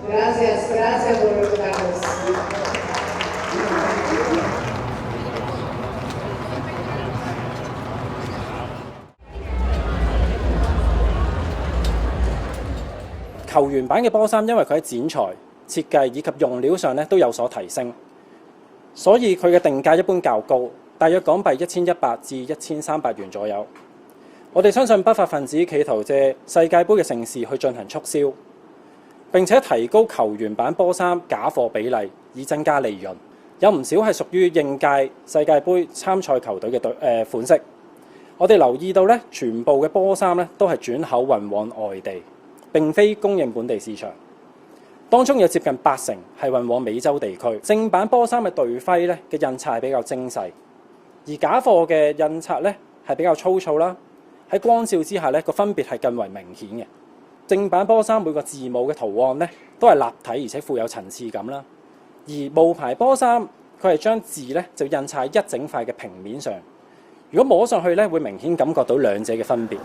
Gracias, gracias por recordarnos.球員版嘅波衫，因為佢喺剪裁、設計以及用料上咧都有所提升，所以佢嘅定價一般較高，大約港幣1100至1300元左右。我哋相信不法分子企圖借世界盃嘅盛事去進行促銷，並且提高球員版波衫假貨比例，以增加利潤。有唔少係屬於應屆世界盃參賽球隊嘅款式。我哋留意到咧，全部嘅波衫咧都係轉口運往外地，並非供應本地市場。當中有接近80%係運往美洲地區。正版波衫嘅隊徽咧嘅印刷係比較精細，而假貨嘅印刷咧係比較粗糙啦。喺光照之下咧，個分別係更為明顯嘅。正版波衫每個字母嘅圖案咧都係立體而且富有層次感啦，而冒牌波衫佢係將字咧就印刷喺一整塊嘅平面上。如果摸上去咧，會明顯感覺到兩者嘅分別。